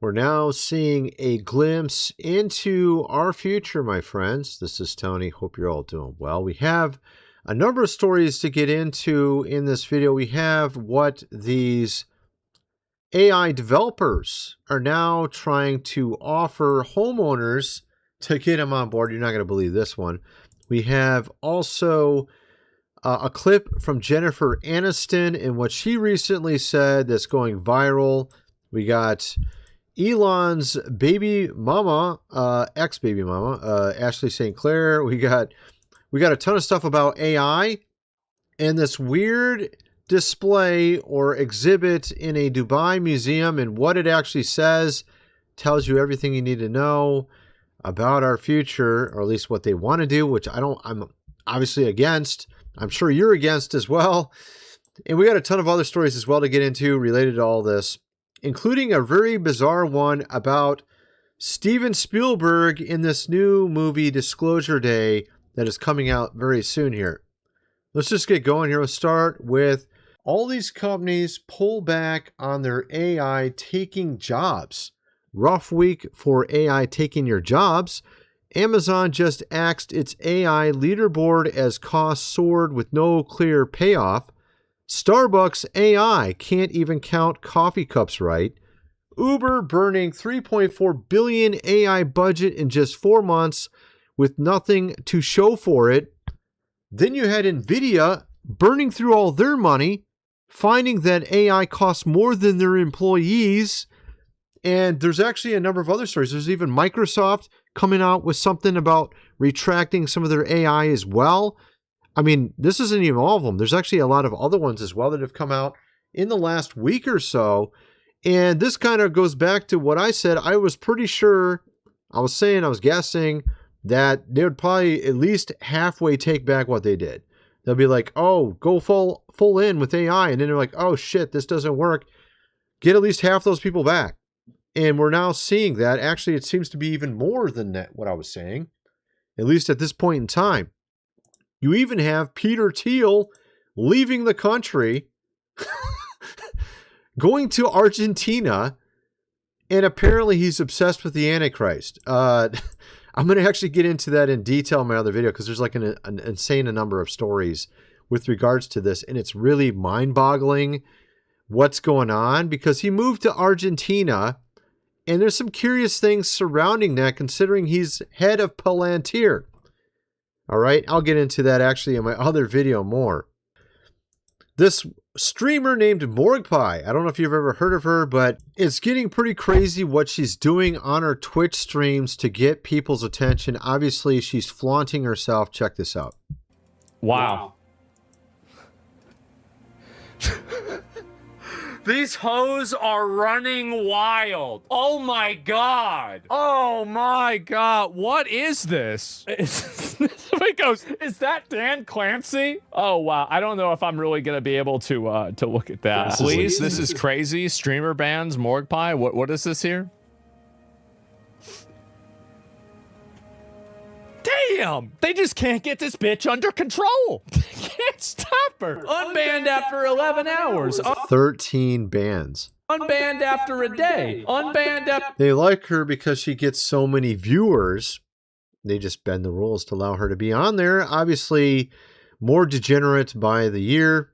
We're now seeing a glimpse into our future, my friends. This is Tony. Hope you're all doing well. We have a number of stories to get into in this video. We have what these AI developers are now trying to offer homeowners to get them on board. You're not going to believe this one. We have also a clip from Jennifer Aniston and what she recently said that's going viral. We got Elon's baby mama, ex-baby mama, Ashley St. Clair. We got a ton of stuff about AI and this weird display or exhibit in a Dubai museum, and what it actually says tells you everything you need to know about our future, or at least what they want to do, which I'm obviously against. I'm sure you're against as well. And we got a ton of other stories as well to get into related to all this, including a very bizarre one about Steven Spielberg in this new movie Disclosure Day that is coming out very soon here. Let's just get going here. We'll start with all these companies pull back on their AI taking jobs. Rough week for AI taking your jobs. Amazon just axed its AI leaderboard as costs soared with no clear payoff. Starbucks AI can't even count coffee cups right. Uber burning $3.4 billion AI budget in just 4 months with nothing to show for it. Then you had NVIDIA burning through all their money, finding that AI costs more than their employees. And there's actually a number of other stories. There's even Microsoft coming out with something about retracting some of their AI as well. I mean, this isn't even all of them. There's actually a lot of other ones as well that have come out in the last week or so. And this kind of goes back to what I said. I was pretty sure, I was guessing that they would probably at least halfway take back what they did. They'll be like, oh, go full in with AI. And then they're like, oh shit, this doesn't work. Get at least half those people back. And we're now seeing that. Actually, it seems to be even more than that, what I was saying, at least at this point in time. You even have Peter Thiel leaving the country, going to Argentina, and apparently he's obsessed with the Antichrist. I'm going to actually get into that in detail in my other video because there's like an insane number of stories with regards to this, and it's really mind-boggling what's going on because he moved to Argentina, and there's some curious things surrounding that considering he's head of Palantir. All right, I'll get into that actually in my other video more. This streamer named Morgpie, I don't know if you've ever heard of her, but it's getting pretty crazy what she's doing on her Twitch streams to get people's attention. Obviously, she's flaunting herself. Check this out. Wow. These hoes are running wild. Oh my god. Oh my god. What is this? Somebody goes, is that Dan Clancy? Oh wow. I don't know if I'm really gonna be able to look at that. Please, this is crazy. Streamer bans Morgpie. What is this here? Damn! They just can't get this bitch under control. They can't stop her. Unbanned after 11 hours. 13 bans. Unbanned after a day. Unbanned after... They like her because she gets so many viewers. They just bend the rules to allow her to be on there. Obviously, more degenerate by the year.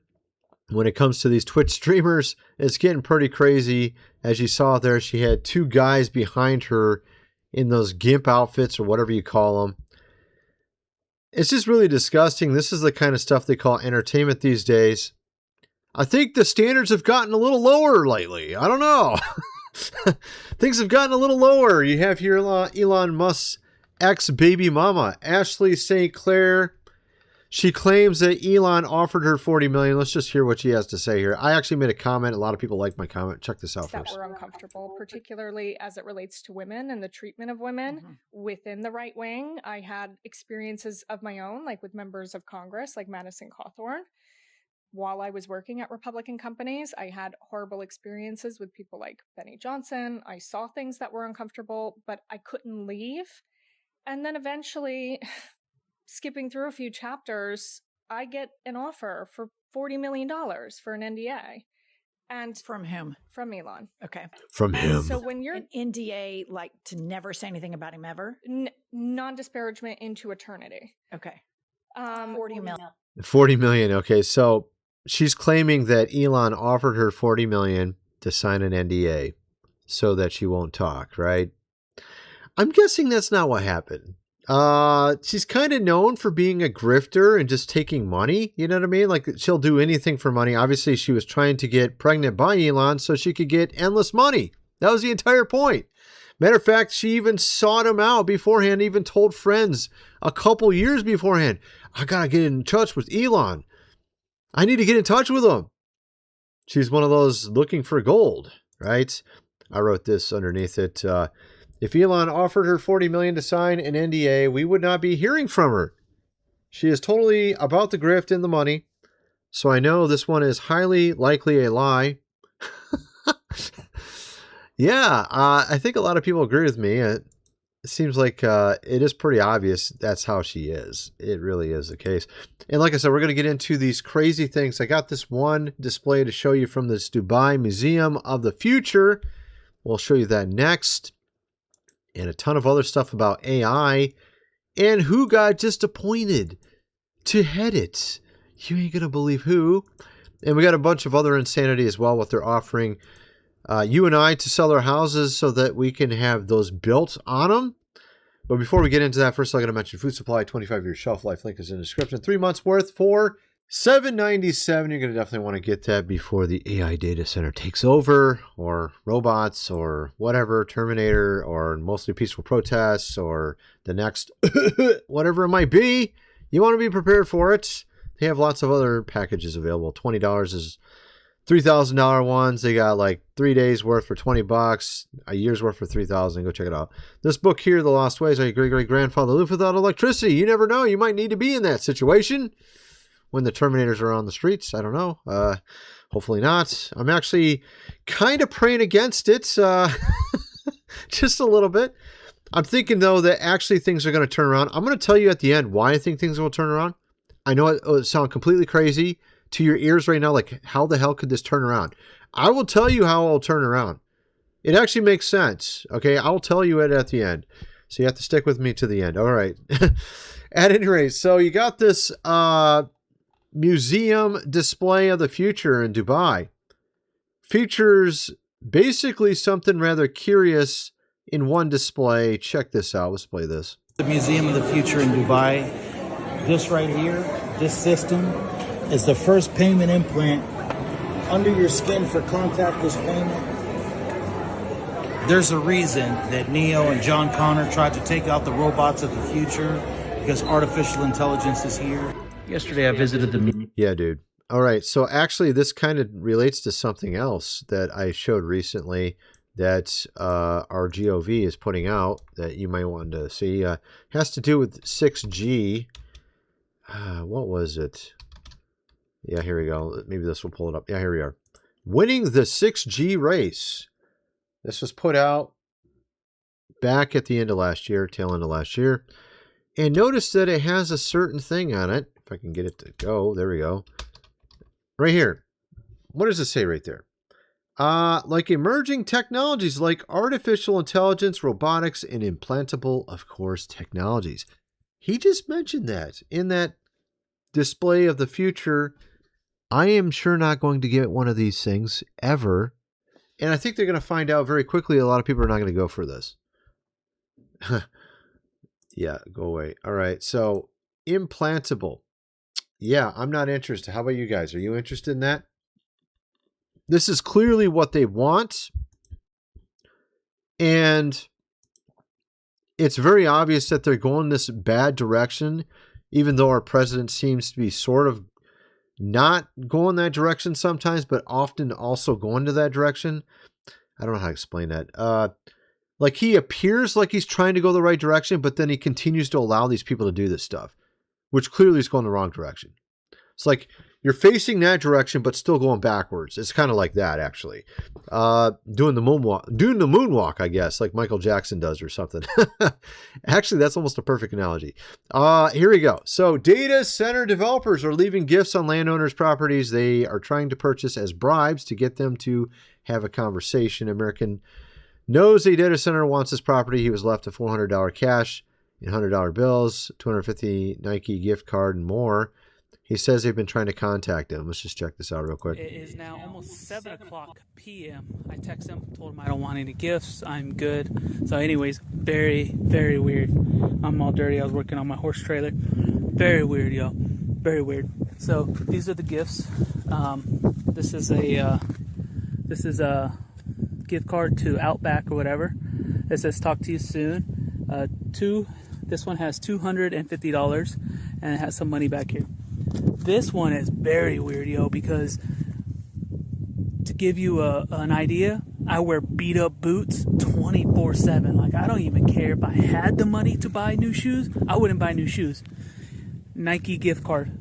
When it comes to these Twitch streamers, it's getting pretty crazy. As you saw there, she had 2 guys behind her in those GIMP outfits or whatever you call them. It's just really disgusting. This is the kind of stuff they call entertainment these days. I think the standards have gotten a little lower lately. I don't know. Things have gotten a little lower. You have here Elon Musk's ex-baby mama, Ashley St. Clair. She claims that Elon offered her $40 million. Let's just hear what she has to say here. I actually made a comment. A lot of people like my comment. Check this out first. That were uncomfortable, particularly as it relates to women and the treatment of women within the right wing. I had experiences of my own, like with members of Congress, like Madison Cawthorn. While I was working at Republican companies, I had horrible experiences with people like Benny Johnson. I saw things that were uncomfortable, but I couldn't leave. And then eventually, skipping through a few chapters, I get an offer for $40 million for an NDA. And From whom? from Elon. Okay. From him. So when you're An NDA, like to never say anything about him ever? non-disparagement into eternity. Okay. 40 40 million. 40 million. Okay, so she's claiming that Elon offered her 40 million to sign an NDA so that she won't talk, right? I'm guessing that's not what happened. She's kind of known for being a grifter and just taking money. You know what I mean? Like, she'll do anything for money. Obviously, she was trying to get pregnant by Elon so she could get endless money. That was the entire point. Matter of fact, she even sought him out beforehand, even told friends a couple years beforehand, I got to get in touch with Elon. I need to get in touch with him. She's one of those looking for gold, right? I wrote this underneath it. If Elon offered her 40 million to sign an NDA, we would not be hearing from her. She is totally about the grift and the money. So I know this one is highly likely a lie. Yeah, I think a lot of people agree with me. It seems like it is pretty obvious that's how she is. It really is the case. And like I said, we're going to get into these crazy things. I got this one display to show you from this Dubai Museum of the Future. We'll show you that next. And a ton of other stuff about AI and who got just appointed to head it. You ain't going to believe who. And we got a bunch of other insanity as well, what they're offering you and I to sell our houses so that we can have those built on them. But before we get into that, first I'm going to mention Food Supply, 25-year shelf life. Link is in the description. 3 months worth for $7.97. You're going to definitely want to get that before the AI data center takes over, or robots, or whatever, Terminator, or mostly peaceful protests, or the next whatever it might be. You want to be prepared for it. They have lots of other packages available. $20 is $3,000 ones. They got like 3 days worth for $20, a year's worth for $3,000. Go check it out. This book here, The Lost Ways, How Your Great-Great-Grandfather Lived Without Electricity. You never know. You might need to be in that situation when the Terminators are on the streets. I don't know. Hopefully not. I'm actually kind of praying against it. Just a little bit. I'm thinking, though, that actually things are going to turn around. I'm going to tell you at the end why I think things will turn around. I know it will sound completely crazy to your ears right now. Like, how the hell could this turn around? I will tell you how it'll turn around. It actually makes sense. Okay, I'll tell you it at the end. So you have to stick with me to the end. All right. At any rate, so you got this museum display of the future in Dubai. Features basically something rather curious in one display. Check this out. Let's play this. The Museum of the Future in Dubai. This right here, this system, is the first payment implant under your skin for contactless payment. There's a reason that Neo and John Connor tried to take out the robots of the future, because artificial intelligence is here. Yesterday I visited the... Yeah, dude. All right. So actually, this kind of relates to something else that I showed recently that our GOV is putting out that you might want to see. Has to do with 6G. What was it? Yeah, here we go. Maybe this will pull it up. Yeah, here we are. Winning the 6G race. This was put out back at the end of last year, tail end of last year. And notice that it has a certain thing on it. If I can get it to go. There we go. Right here. What does it say right there? Like emerging technologies like artificial intelligence, robotics, and implantable, of course, technologies. He just mentioned that in that display of the future. I am sure not going to get one of these things ever. And I think they're going to find out very quickly a lot of people are not going to go for this. Yeah, go away. All right, so implantable. Yeah, I'm not interested. How about you guys? Are you interested in that? This is clearly what they want. And it's very obvious that they're going this bad direction, even though our president seems to be sort of not going that direction sometimes, but often also going to that direction. I don't know how to explain that. Like, he appears like he's trying to go the right direction, but then he continues to allow these people to do this stuff, which clearly is going the wrong direction. It's like you're facing that direction, but still going backwards. It's kind of like that, actually. Doing the moonwalk, I guess, like Michael Jackson does or something. Actually, that's almost a perfect analogy. Here we go. So data center developers are leaving gifts on landowners' properties they are trying to purchase as bribes to get them to have a conversation. American knows a data center wants his property. He was left a $400 cash in $100 bills, $250 Nike gift card, and more. He says they've been trying to contact him. Let's just check this out real quick. It is now almost 7 o'clock p.m. I text him, told him I don't want any gifts. I'm good. So anyways, very, very weird. I'm all dirty. I was working on my horse trailer. Very weird, yo. Very weird. So these are the gifts. This is a gift card to Outback or whatever. It says talk to you soon. This one has $250 and it has some money back here. This one is very weird, yo, because to give you an idea, I wear beat up boots 24/7. Like, I don't even care if I had the money to buy new shoes. I wouldn't buy new shoes. Nike gift card.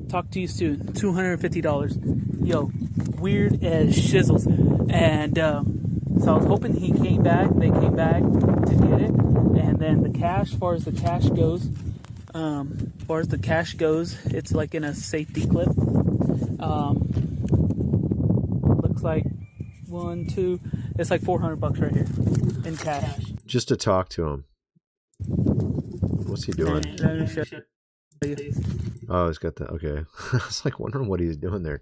Talk to you soon. $250. Yo, weird as shizzles. And so I was hoping he came back. They came back to get it. And then the cash, as far as the cash goes, it's like in a safety clip. Looks like it's like $400 right here in cash. Just to talk to him. What's he doing? Let me show you. Oh, he's got that. Okay. I was like wondering what he's doing there.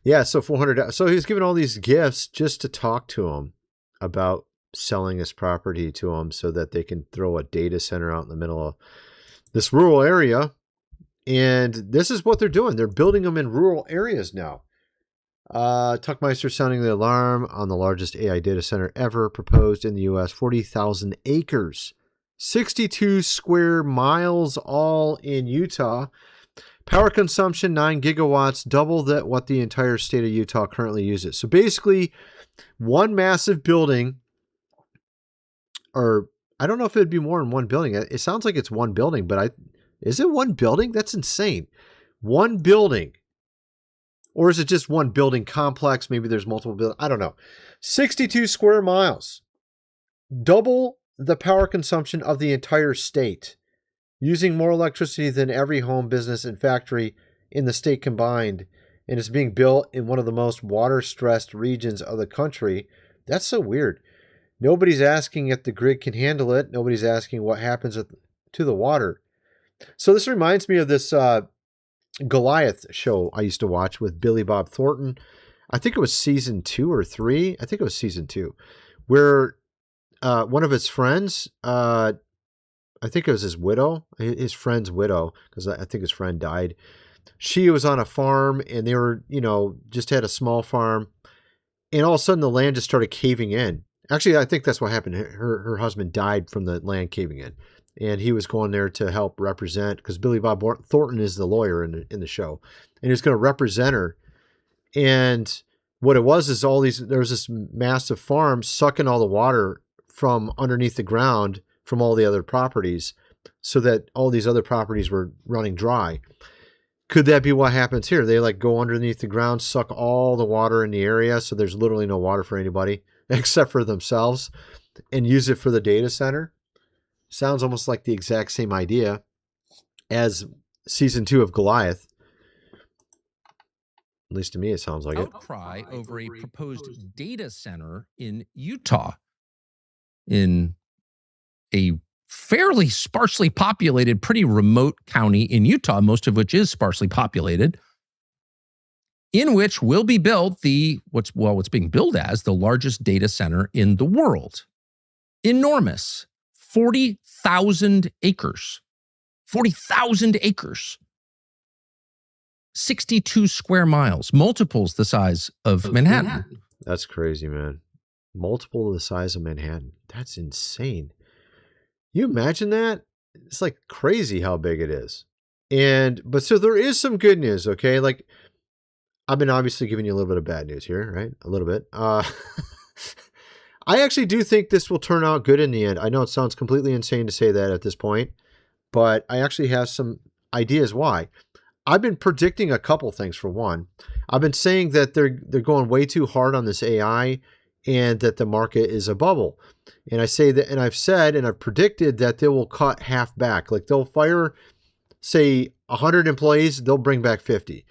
Yeah, so $400. So he's giving all these gifts just to talk to him about selling his property to him so that they can throw a data center out in the middle of this rural area. And this is what they're doing. They're building them in rural areas now. Tuckmeister sounding the alarm on the largest AI data center ever proposed in the U.S. 40,000 acres, 62 square miles, all in Utah. Power consumption, 9 gigawatts, double that what the entire state of Utah currently uses. So basically, one massive building, or I don't know if it'd be more than one building. It sounds like it's one building, but is it one building? That's insane. One building. Or is it just one building complex? Maybe there's multiple buildings. I don't know. 62 square miles. Double the power consumption of the entire state. Using more electricity than every home, business, and factory in the state combined. And it's being built in one of the most water-stressed regions of the country. That's so weird. Nobody's asking if the grid can handle it. Nobody's asking what happens to the water. So this reminds me of this Goliath show I used to watch with Billy Bob Thornton. I think it was season 2 or 3. I think it was season 2, where one of his friends, I think it was his friend's widow, because I think his friend died. She was on a farm, and they were, just had a small farm, and all of a sudden the land just started caving in. Actually, I think that's what happened. Her husband died from the land caving in, and he was going there to help represent, because Billy Bob Thornton is the lawyer in the show, and he was going to represent her. And what it was is there was this massive farm sucking all the water from underneath the ground from all the other properties, so that all these other properties were running dry. Could that be what happens here? They go underneath the ground, suck all the water in the area, so there's literally no water for anybody except for themselves, and use it for the data center. Sounds almost like the exact same idea as season 2 of Goliath. At least to me, it sounds like it. Outcry over a proposed data center in Utah, in a fairly sparsely populated, pretty remote county in Utah, most of which is sparsly populated, in which will be built what's being billed as the largest data center in the world. Enormous. 40,000 acres. 40,000 acres. 62 square miles, multiples the size of Manhattan. That's crazy, man. Multiple the size of Manhattan. That's insane. You imagine that? It's like crazy how big it is. But so there is some good news, okay? Like, I've been obviously giving you a little bit of bad news here, right? A little bit. I actually do think this will turn out good in the end. I know it sounds completely insane to say that at this point, but I actually have some ideas why. I've been predicting a couple things. For one, I've been saying that they're going way too hard on this AI and that the market is a bubble. And I say that, and I've said, and I've predicted that they will cut half back. Like they'll fire, say, 100 employees, they'll bring back 50.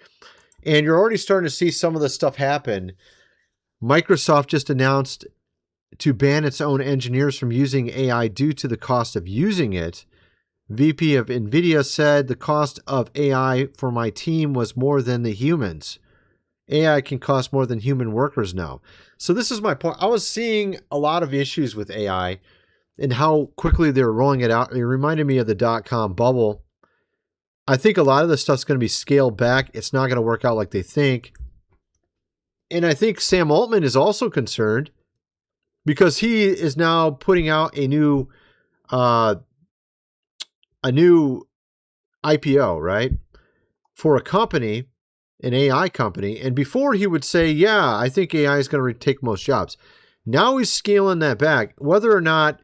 And you're already starting to see some of this stuff happen. Microsoft just announced to ban its own engineers from using AI due to the cost of using it. VP of NVIDIA said the cost of AI for my team was more than the humans. AI can cost more than human workers now. So this is my point. I was seeing a lot of issues with AI and how quickly they were rolling it out. It reminded me of the dot-com bubble. I think a lot of this stuff's going to be scaled back. It's not going to work out like they think. And I think Sam Altman is also concerned because he is now putting out a new IPO, right? For a company, an AI company. And before he would say, yeah, I think AI is going to take most jobs. Now he's scaling that back. Whether or not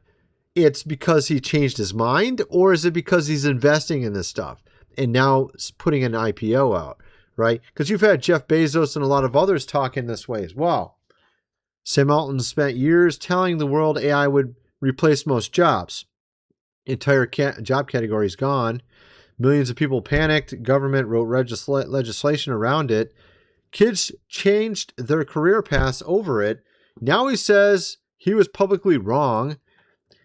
it's because he changed his mind or is it because he's investing in this stuff and now putting an IPO out, right? Because you've had Jeff Bezos and a lot of others talking this way as well. Sam Altman spent years telling the world AI would replace most jobs. Entire job categories gone. Millions of people panicked. Government wrote legislation around it. Kids changed their career paths over it. Now he says he was publicly wrong.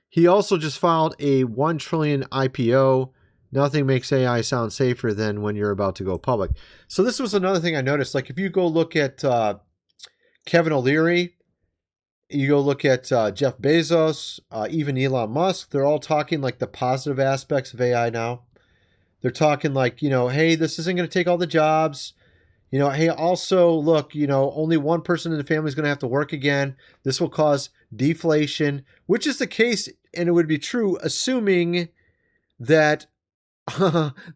He also just filed a $1 trillion IPO. Nothing makes AI sound safer than when you're about to go public. So this was another thing I noticed. Like if you go look at Kevin O'Leary, you go look at Jeff Bezos, even Elon Musk, they're all talking like the positive aspects of AI now. They're talking like, hey, this isn't going to take all the jobs. Hey, also, look, only one person in the family is going to have to work again. This will cause deflation, which is the case, and it would be true, assuming that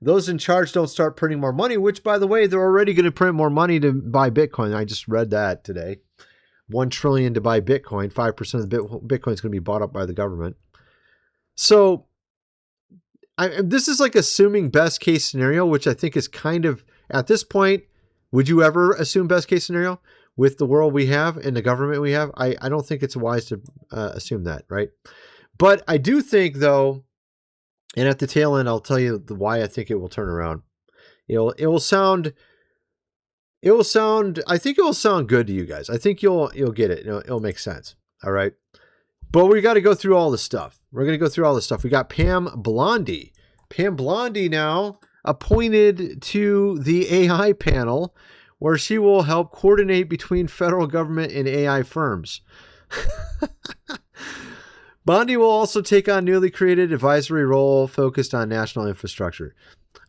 those in charge don't start printing more money, which, by the way, they're already going to print more money to buy Bitcoin. I just read that today. $1 trillion to buy Bitcoin. 5% of the Bitcoin is going to be bought up by the government. So this is like assuming best case scenario, which I think is kind of, at this point, would you ever assume best case scenario with the world we have and the government we have? I don't think it's wise to assume that, right? But I do think, though, and at the tail end, I'll tell you why I think it will turn around. It will sound, I think it will sound good to you guys. I think you'll get it. It'll make sense. All right. But we got to go through all this stuff. We're going to go through all this stuff. We got Pam Blondie. Pam Blondie now appointed to the AI panel where she will help coordinate between federal government and AI firms. Bondi will also take on newly created advisory role focused on national infrastructure.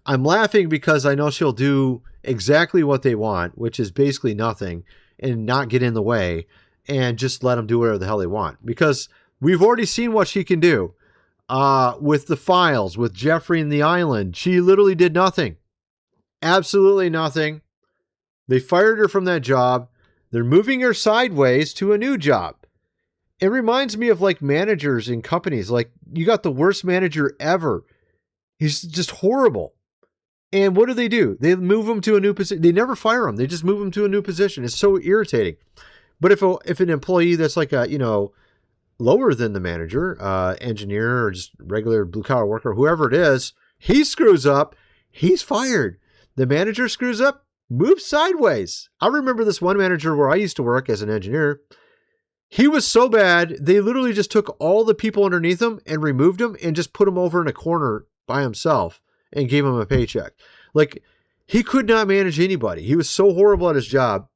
I'm laughing because I know she'll do exactly what they want, which is basically nothing and not get in the way and just let them do whatever the hell they want. Because we've already seen what she can do with the files, with Jeffrey and the island. She literally did nothing. Absolutely nothing. They fired her from that job. They're moving her sideways to a new job. It reminds me of like managers in companies. Like you got the worst manager ever. He's just horrible. And what do? They move him to a new position. They never fire him. They just move him to a new position. It's so irritating. But if an employee that's like a, lower than the manager, engineer or just regular blue collar worker, whoever it is, he screws up, he's fired. The manager screws up, moves sideways. I remember this one manager where I used to work as an engineer. He was so bad, they literally just took all the people underneath him and removed him and just put him over in a corner by himself and gave him a paycheck. Like, he could not manage anybody. He was so horrible at his job.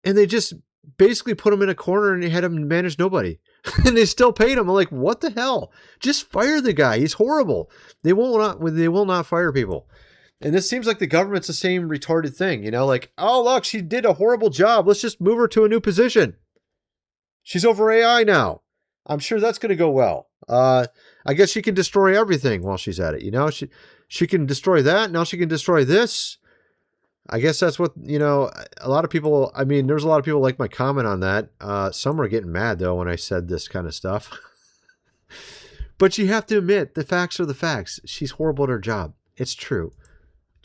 And they just basically put him in a corner and had him manage nobody. And they still paid him. I'm like, what the hell? Just fire the guy. He's horrible. They will not fire people. And this seems like the government's the same retarded thing, like, oh, look, she did a horrible job. Let's just move her to a new position. She's over AI now. I'm sure that's going to go well. I guess she can destroy everything while she's at it. She can destroy that. Now she can destroy this. I guess that's what, a lot of people, there's a lot of people like my comment on that. Some are getting mad though when I said this kind of stuff. But you have to admit the facts are the facts. She's horrible at her job. It's true.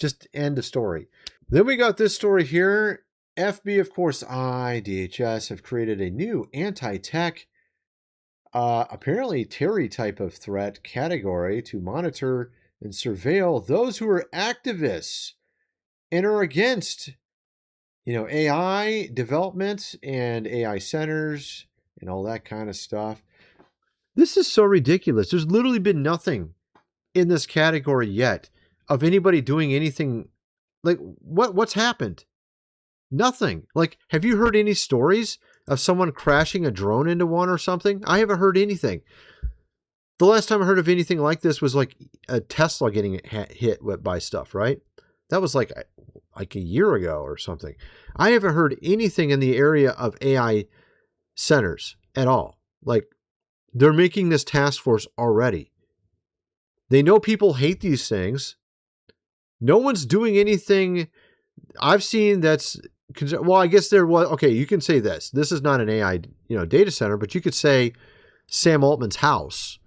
Just end of story. Then we got this story here. FB, of course, DHS have created a new anti-tech, apparently Terry type of threat category to monitor and surveil those who are activists and are against, AI development and AI centers and all that kind of stuff. This is so ridiculous. There's literally been nothing in this category yet of anybody doing anything. Like, what's happened? Nothing. Like, have you heard any stories of someone crashing a drone into one or something? I haven't heard anything. The last time I heard of anything like this was like a Tesla getting hit by stuff, right? That was like a year ago or something. I haven't heard anything in the area of AI centers at all. Like, they're making this task force already. They know people hate these things. No one's doing anything I've seen that's, well, I guess there was, okay, you can say this. This is not an AI, data center, but you could say Sam Altman's house.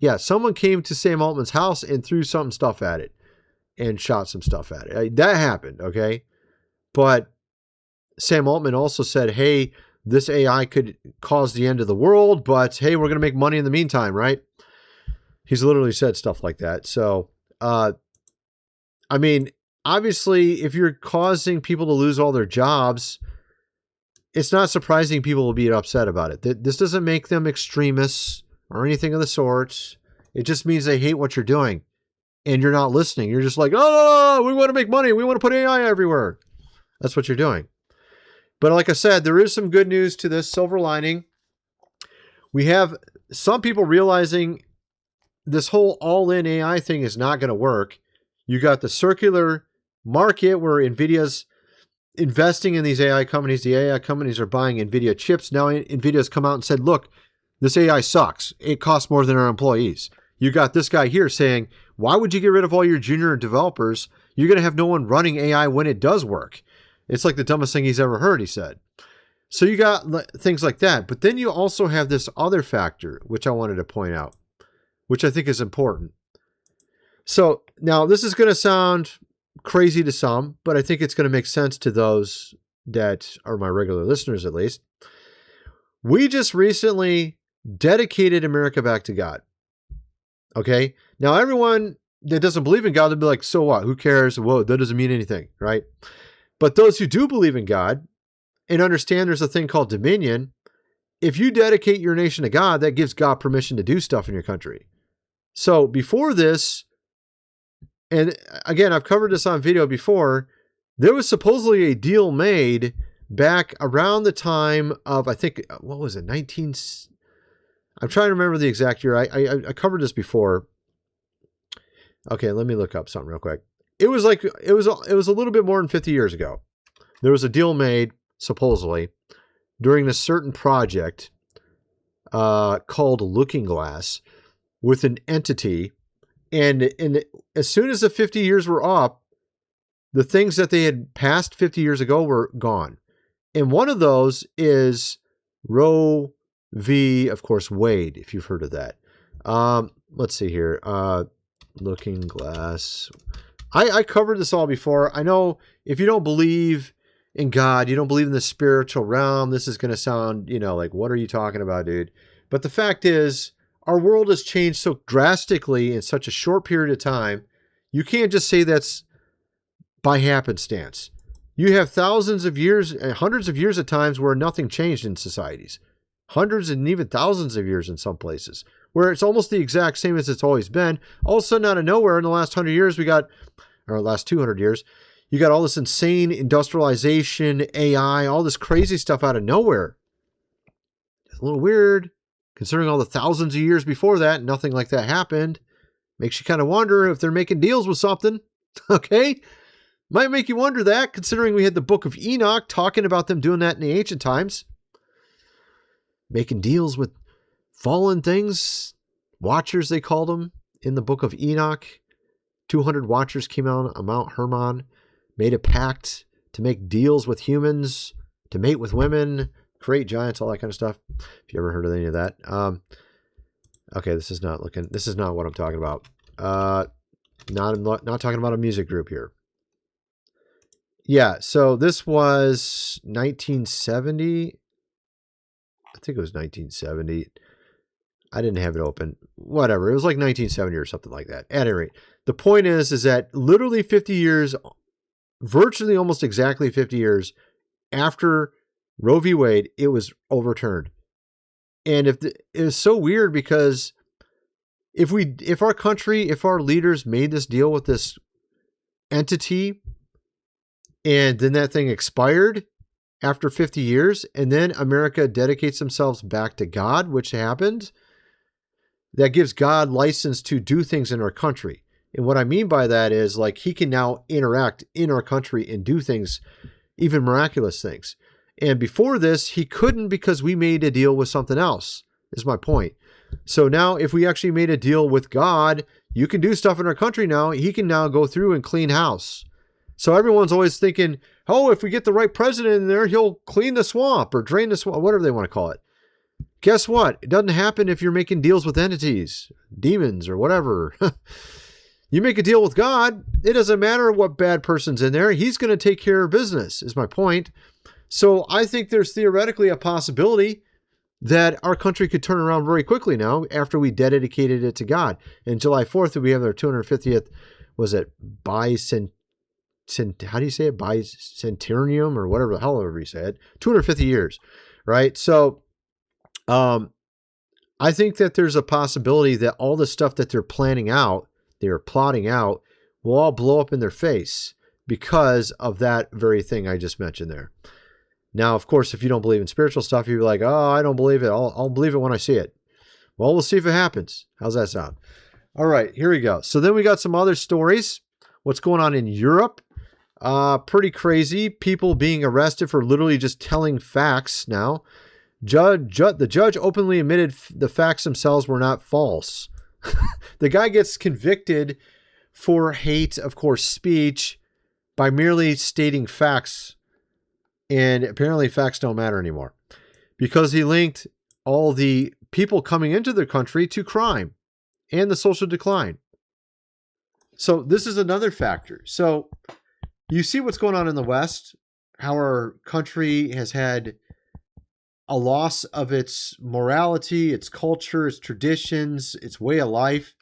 Yeah, someone came to Sam Altman's house and threw some stuff at it and shot some stuff at it. That happened, okay? But Sam Altman also said, hey, this AI could cause the end of the world, but hey, we're going to make money in the meantime, right? He's literally said stuff like that. So, I mean, obviously, if you're causing people to lose all their jobs, it's not surprising people will be upset about it. This doesn't make them extremists or anything of the sorts. It just means they hate what you're doing and you're not listening. You're just like, oh, no, we want to make money. We want to put AI everywhere. That's what you're doing. But like I said, there is some good news to this silver lining. We have some people realizing this whole all-in AI thing is not going to work. You got the circular market where NVIDIA's investing in these AI companies. The AI companies are buying NVIDIA chips. Now NVIDIA's come out and said, look, this AI sucks. It costs more than our employees. You got this guy here saying, why would you get rid of all your junior developers? You're going to have no one running AI when it does work. It's like the dumbest thing he's ever heard, he said. So you got things like that. But then you also have this other factor, which I wanted to point out, which I think is important. So now this is going to sound crazy to some, but I think it's going to make sense to those that are my regular listeners, at least. We just recently dedicated America back to God. Okay. Now, everyone that doesn't believe in God, they'll be like, so what? Who cares? Whoa, that doesn't mean anything, right? But those who do believe in God and understand there's a thing called dominion, if you dedicate your nation to God, that gives God permission to do stuff in your country. So before this, and again, I've covered this on video before, there was supposedly a deal made back around the time of, I think, what was it, I'm trying to remember the exact year. I covered this before. Okay, let me look up something real quick. It was a little bit more than 50 years ago. There was a deal made, supposedly, during a certain project called Looking Glass with an entity. And as soon as the 50 years were up, the things that they had passed 50 years ago were gone. And one of those is Roe v. of course, Wade, if you've heard of that. Let's see here. Looking Glass. I covered this all before. I know if you don't believe in God, you don't believe in the spiritual realm, this is going to sound, like, what are you talking about, dude? But the fact is, our world has changed so drastically in such a short period of time. You can't just say that's by happenstance. You have thousands of years, hundreds of years at times where nothing changed in societies. Hundreds and even thousands of years in some places, where it's almost the exact same as it's always been. All of a sudden, out of nowhere, in the last 100 years, last 200 years, you got all this insane industrialization, AI, all this crazy stuff out of nowhere. It's a little weird, considering all the thousands of years before that, nothing like that happened. Makes you kind of wonder if they're making deals with something. Okay? Might make you wonder that, considering we had the book of Enoch talking about them doing that in the ancient times. Making deals with fallen things, watchers they called them in the book of Enoch. 200 watchers came out on Mount Hermon, made a pact to make deals with humans, to mate with women, create giants, all that kind of stuff. If you ever heard of any of that. Okay, this is not what I'm talking about. Not talking about a music group here. Yeah, so this was 1970. I think it was 1970. I didn't have it open. Whatever. It was like 1970 or something like that. At any rate, the point is that literally 50 years, virtually almost exactly 50 years after Roe v. Wade, it was overturned. And it was so weird because if our leaders made this deal with this entity and then that thing expired after 50 years and then America dedicates themselves back to God, which happened, that gives God license to do things in our country. And what I mean by that is like he can now interact in our country and do things, even miraculous things. And before this, he couldn't because we made a deal with something else, is my point. So now if we actually made a deal with God, you can do stuff in our country now. He can now go through and clean house. So everyone's always thinking, oh, if we get the right president in there, he'll clean the swamp or drain the swamp, whatever they want to call it. Guess what? It doesn't happen if you're making deals with entities, demons, or whatever. You make a deal with God, it doesn't matter what bad person's in there. He's going to take care of business, is my point. So I think there's theoretically a possibility that our country could turn around very quickly now after we dedicated it to God. And July 4th, we have our 250th, was it how do you say it? Bicentennium or whatever the hell ever you say it. 250 years, right? So I think that there's a possibility that all the stuff that they're plotting out, will all blow up in their face because of that very thing I just mentioned there. Now, of course, if you don't believe in spiritual stuff, you'll be like, oh, I don't believe it. I'll believe it when I see it. Well, we'll see if it happens. How's that sound? All right, here we go. So then we got some other stories. What's going on in Europe? Pretty crazy. People being arrested for literally just telling facts now. The judge openly admitted the facts themselves were not false. The guy gets convicted for hate, of course, speech by merely stating facts. And apparently facts don't matter anymore because he linked all the people coming into the country to crime and the social decline. So this is another factor. So you see what's going on in the West, how our country has had a loss of its morality, its culture, its traditions, its way of life.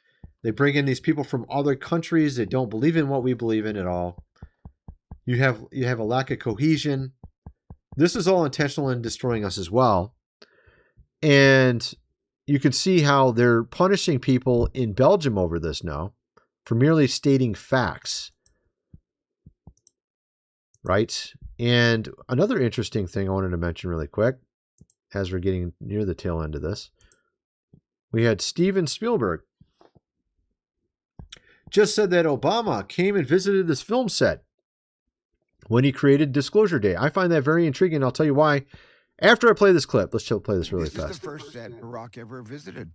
They bring in these people from other countries that don't believe in what we believe in at all. You have a lack of cohesion. This is all intentional in destroying us as well. And you can see how they're punishing people in Belgium over this now for merely stating facts. Right? And another interesting thing I wanted to mention really quick, as we're getting near the tail end of this, we had Steven Spielberg just said that Obama came and visited this film set when he created Disclosure Day. I find that very intriguing. I'll tell you why after I play this clip. Let's play this really fast. This is the first set Barack ever visited,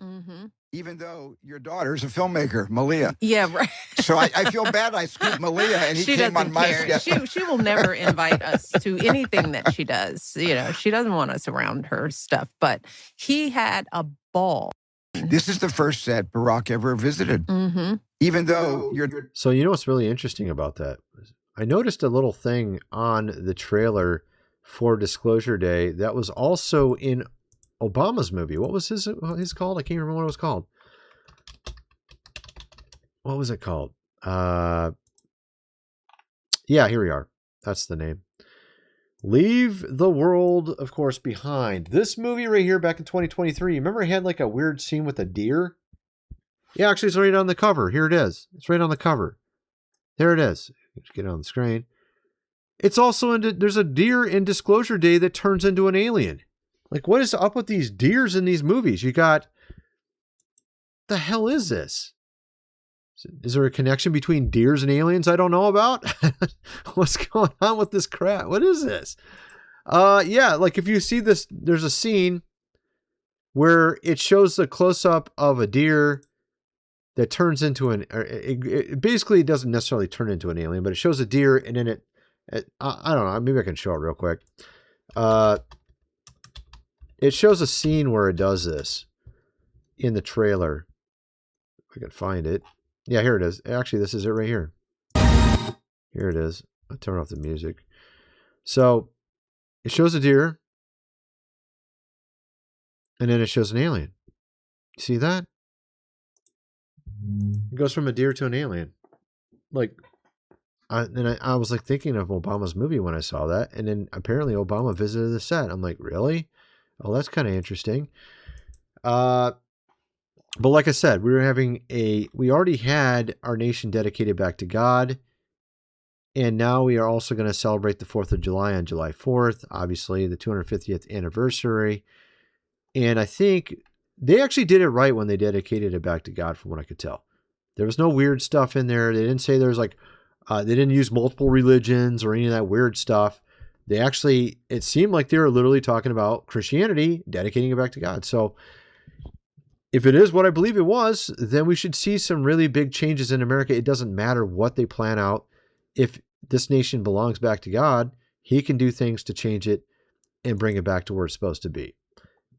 even though your daughter's a filmmaker, Malia. Yeah, right. So I feel bad I scooped Malia and he came on my schedule. She will never invite us to anything that she does. You know, she doesn't want us around her stuff, but he had a ball. This is the first set Barack ever visited, even though you're... So you know what's really interesting about that? I noticed a little thing on the trailer for Disclosure Day that was also in Obama's movie. What was his called? I can't remember what it was called. What was it called? Yeah, here we are. That's the name. Leave the World, of course, Behind. This movie right here back in 2023. Remember it had like a weird scene with a deer? Yeah, actually it's right on the cover. Here it is. It's right on the cover. There it is. Just get it on the screen. It's also there's a deer in Disclosure Day that turns into an alien. Like, what is up with these deers in these movies? You got, the hell is this? Is there a connection between deers and aliens I don't know about? What's going on with this crap? What is this? Yeah, like if you see this, there's a scene where it shows the close-up of a deer that turns into it basically doesn't necessarily turn into an alien, but it shows a deer and then I don't know, maybe I can show it real quick. It shows a scene where it does this in the trailer. If I can find it. Yeah, here it is. Actually, this is it right here. Here it is. I'll turn off the music. So it shows a deer, and then it shows an alien. You see that? It goes from a deer to an alien. Like, I was like thinking of Obama's movie when I saw that, and then apparently Obama visited the set. I'm like, really? Oh, that's kind of interesting. But like I said, we already had our nation dedicated back to God, and now we are also going to celebrate the 4th of July on July 4th, obviously the 250th anniversary. And I think they actually did it right when they dedicated it back to God, from what I could tell. There was no weird stuff in there. They didn't say there's like, they didn't use multiple religions or any of that weird stuff. They actually, it seemed like they were literally talking about Christianity, dedicating it back to God. So if it is what I believe it was, then we should see some really big changes in America. It doesn't matter what they plan out. If this nation belongs back to God, he can do things to change it and bring it back to where it's supposed to be.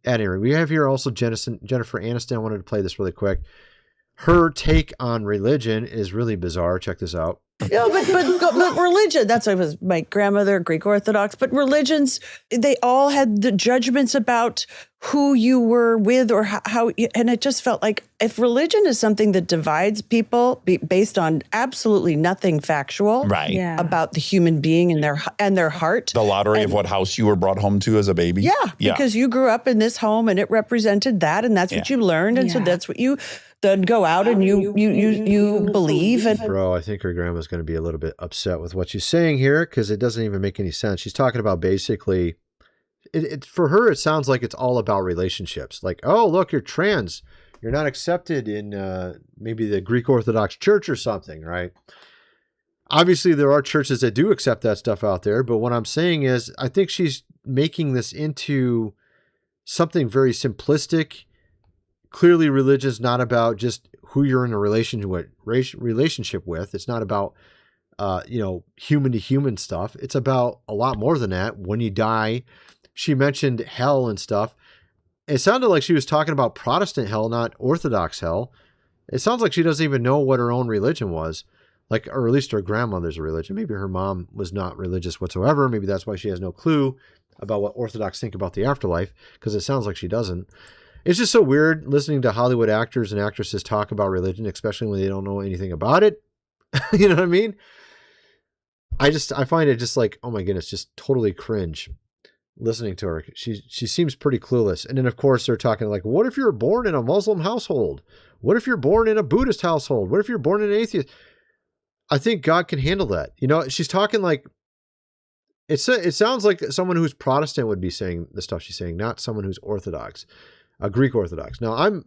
At any rate, we have here also Jennifer Aniston. I wanted to play this really quick. Her take on religion is really bizarre. Check this out. Yeah, but religion, that's why it was my grandmother, Greek Orthodox, but religions, they all had the judgments about who you were with or how, and it just felt like if religion is something that divides people based on absolutely nothing factual about the human being and their heart. The lottery of what house you were brought home to as a baby. Yeah, because you grew up in this home and it represented that, and that's what you learned, and so that's what you then go out and you believe. And Bro, I think her grandma's going to be a little bit upset with what she's saying here because it doesn't even make any sense. She's talking about basically, for her, it sounds like it's all about relationships. Like, oh, look, you're trans. You're not accepted in maybe the Greek Orthodox Church or something, right? Obviously, there are churches that do accept that stuff out there. But what I'm saying is, I think she's making this into something very simplistic. Clearly, religion is not about just who you're in a relationship with. It's not about, human to human stuff. It's about a lot more than that. When you die, she mentioned hell and stuff. It sounded like she was talking about Protestant hell, not Orthodox hell. It sounds like she doesn't even know what her own religion was, like, or at least her grandmother's religion. Maybe her mom was not religious whatsoever. Maybe that's why she has no clue about what Orthodox think about the afterlife, because it sounds like she doesn't. It's just so weird listening to Hollywood actors and actresses talk about religion, especially when they don't know anything about it. You know what I mean? I find it just like, oh my goodness, just totally cringe listening to her. She seems pretty clueless. And then of course they're talking like, what if you're born in a Muslim household? What if you're born in a Buddhist household? What if you're born in an atheist? I think God can handle that. She's talking like, it sounds like someone who's Protestant would be saying the stuff she's saying, not someone who's Orthodox. Greek Orthodox. Now, I'm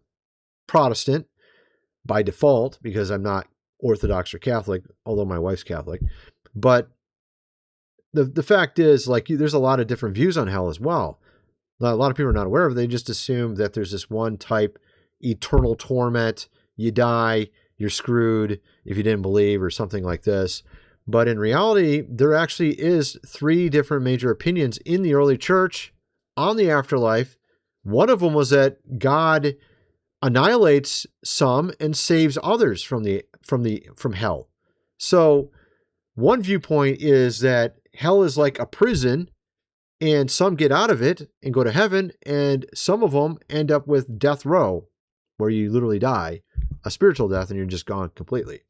Protestant by default because I'm not Orthodox or Catholic, although my wife's Catholic. But the fact is, like, there's a lot of different views on hell as well. A lot of people are not aware of it. They just assume that there's this one type, eternal torment. You die, you're screwed if you didn't believe, or something like this. But in reality, there actually is 3 different major opinions in the early church on the afterlife. One of them was that God annihilates some and saves others from hell. So one viewpoint is that hell is like a prison, and some get out of it and go to heaven, and some of them end up with death row, where you literally die, a spiritual death, and you're just gone completely.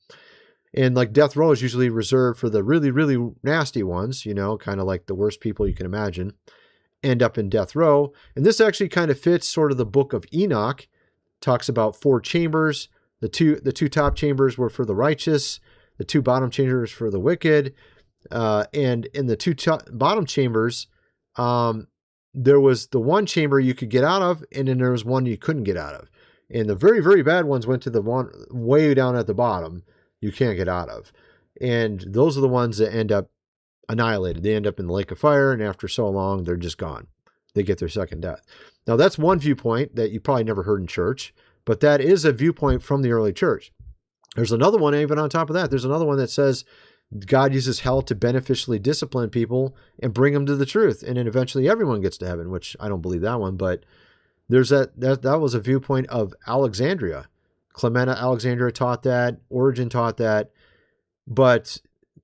And like death row is usually reserved for the really, really nasty ones, kind of like the worst people you can imagine, end up in death row. And this actually kind of fits sort of the book of Enoch. Talks about 4 chambers. The two top chambers were for the righteous, the 2 bottom chambers for the wicked. And in the 2 bottom chambers, there was the one chamber you could get out of, and then there was one you couldn't get out of. And the very, very bad ones went to the one way down at the bottom you can't get out of. And those are the ones that end up annihilated. They end up in the lake of fire, and after so long, they're just gone. They get their second death. Now, that's one viewpoint that you probably never heard in church, but that is a viewpoint from the early church. There's another one, even on top of that, there's another one that says God uses hell to beneficially discipline people and bring them to the truth, and then eventually everyone gets to heaven, which I don't believe that one, but there's that was a viewpoint of Alexandria. Clement of Alexandria taught that, Origen taught that, but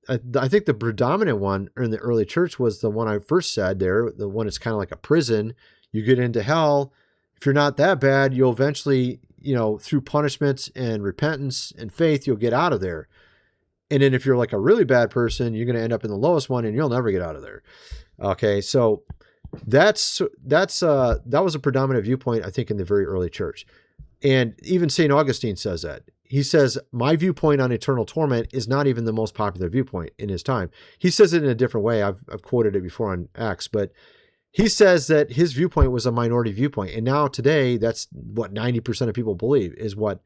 I think the predominant one in the early church was the one I first said there, the one that's kind of like a prison. You get into hell. If you're not that bad, you'll eventually, through punishments and repentance and faith, you'll get out of there. And then if you're like a really bad person, you're going to end up in the lowest one and you'll never get out of there. Okay. So that was a predominant viewpoint, I think, in the very early church. And even St. Augustine says that. He says, my viewpoint on eternal torment is not even the most popular viewpoint in his time. He says it in a different way. I've quoted it before on X, but he says that his viewpoint was a minority viewpoint. And now today, that's what 90% of people believe is what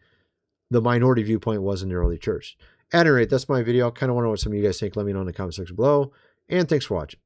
the minority viewpoint was in the early church. At any rate, that's my video. I kind of want to know what some of you guys think. Let me know in the comment section below. And thanks for watching.